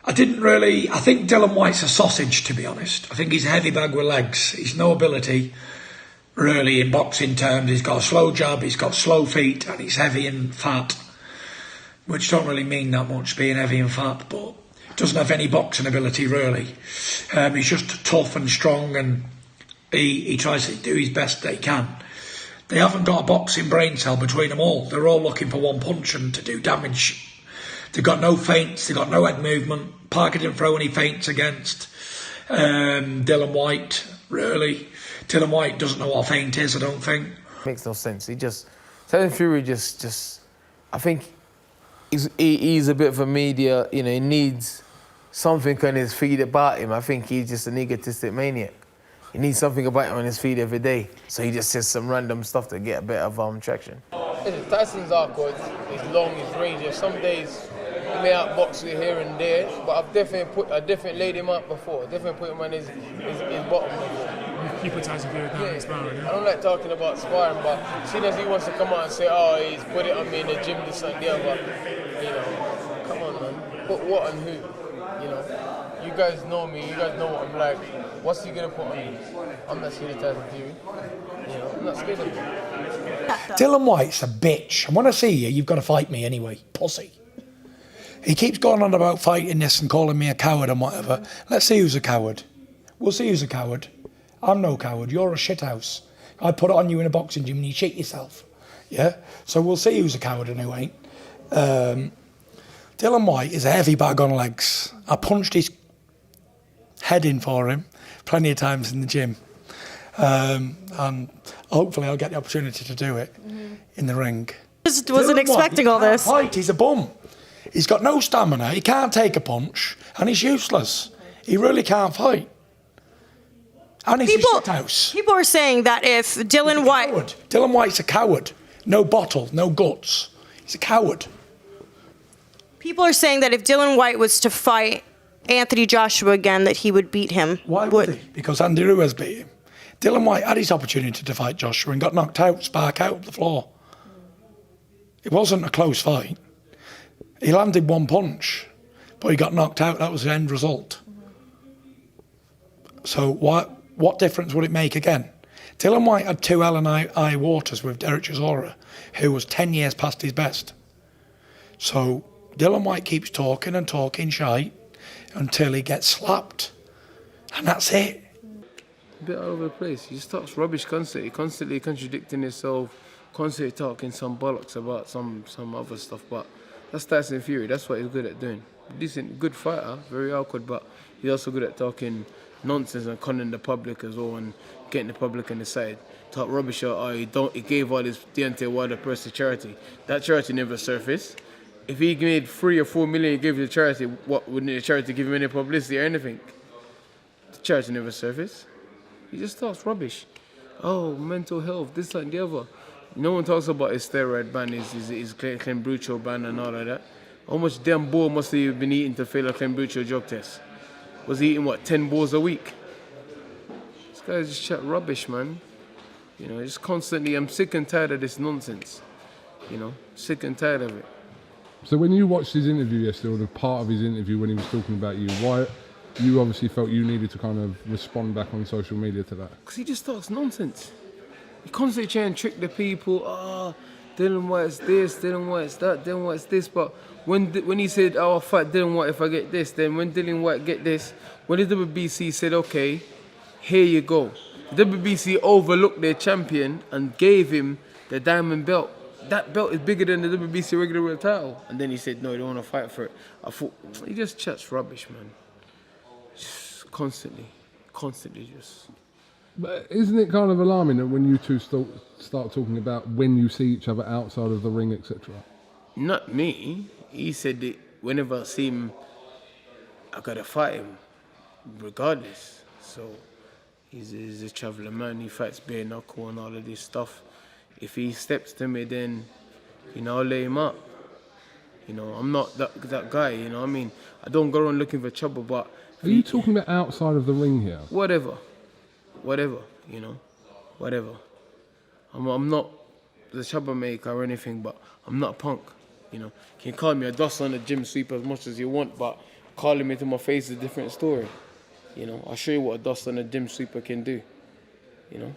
I think Dillian Whyte's a sausage, to be honest. I think he's a heavy bag with legs. He's no ability, really, in boxing terms. He's got a slow jab, he's got slow feet, and he's heavy and fat, which don't really mean that much, being heavy and fat, but doesn't have any boxing ability, really. He's just tough and strong, and he tries to do his best that he can. They haven't got a boxing brain cell between them all. They're all looking for one punch and to do damage. They've got no feints, they've got no head movement. Parker didn't throw any feints against Dillian Whyte, really. Dillian Whyte doesn't know what a feint is, I don't think. Makes no sense. Tyson Fury I think he's a bit of a media, he needs something on his feed about him. I think he's just an egotistic maniac. He needs something about him on his feed every day. So he just says some random stuff to get a bit of traction. Tyson's hardcore, he's long, he's rangy. Some days he may outbox you here and there, but I definitely laid him up before. Definitely put him on his bottom before. You put Tyson Fury down in sparring, yeah? I don't like talking about sparring, but as soon as he wants to come out and say, oh, he's put it on me in the gym, this and the other, come on, man. Put what on who? You guys know me, you guys know what I'm like. What's he gonna put on me? I'm not scared of Tyson Fury. I'm not scared of him. Dillian Whyte's a bitch. And when I see you, you've got to fight me anyway, pussy. He keeps going on about fighting this and calling me a coward and whatever. Let's see who's a coward. We'll see who's a coward. I'm no coward. You're a shithouse. I put it on you in a boxing gym and you shit yourself. Yeah? So we'll see who's a coward and who ain't. Dillian Whyte is a heavy bag on legs. I punched his head in for him plenty of times in the gym. And hopefully I'll get the opportunity to do it in the ring. Wasn't expecting all this. Fight. He's a bum. He's got no stamina, he can't take a punch, and he's useless. He really can't fight. And he's a shithouse. People are saying that if Dillian Whyte... Dillian Whyte's a coward. No bottle, no guts. He's a coward. People are saying that if Dillian Whyte was to fight Anthony Joshua again, that he would beat him. Why would he? Because Andy Ruiz beat him. Dillian Whyte had his opportunity to fight Joshua and got knocked out, spark out of the floor. It wasn't a close fight. He landed one punch, but he got knocked out. That was the end result. So what difference would it make again? Dillian Whyte had 2 hell and high waters with Derek Chisora, who was 10 years past his best. So Dillian Whyte keeps talking and talking shite until he gets slapped. And that's it. A bit all over the place. He just talks rubbish constantly contradicting himself, constantly talking some bollocks about some other stuff. But that's Tyson Fury. That's what he's good at doing. Decent, good fighter, very awkward, but he's also good at talking nonsense and conning the public as well and getting the public on his side. Talk rubbish out. He gave all this Deontay Wilder purse to charity. That charity never surfaced. If he made 3 or 4 million, he gave it to charity. What wouldn't the charity give him any publicity or anything? The charity never surfaced. He just talks rubbish. Oh, mental health, this and the other. No one talks about his steroid ban, his Clenbuterol ban and all of that. How much damn ball must he have been eating to fail a Clenbuterol drug test? Was he eating, 10 balls a week? This guy just chat rubbish, man. Just constantly, I'm sick and tired of this nonsense. Sick and tired of it. So when you watched his interview yesterday, or the part of his interview when he was talking about you, why you obviously felt you needed to kind of respond back on social media to that? Because he just talks nonsense. He constantly try and trick the people. Dillian Whyte's this, Dillian Whyte's that, Dillian Whyte's this. But when he said, I'll fight Dillian Whyte if I get this, then when Dillian Whyte get this, when the WBC said, okay, here you go. The WBC overlooked their champion and gave him the diamond belt. That belt is bigger than the WBC regular world title. And then he said, no, he don't want to fight for it. I thought, he just chats rubbish, man. Just constantly just... But isn't it kind of alarming that when you two start talking about when you see each other outside of the ring, etc.? Not me. He said that whenever I see him, I gotta fight him, regardless. So he's a traveller man. He fights bare knuckle and all of this stuff. If he steps to me, then I'll lay him up. I'm not that guy. I mean, I don't go around looking for trouble. But are you talking about outside of the ring here? Whatever. Whatever. I'm not the troublemaker or anything, but I'm not a punk. You can call me a dust on the gym sweep as much as you want, but calling me to my face is a different story. You know, I'll show you what a dust on a gym sweeper can do. You know.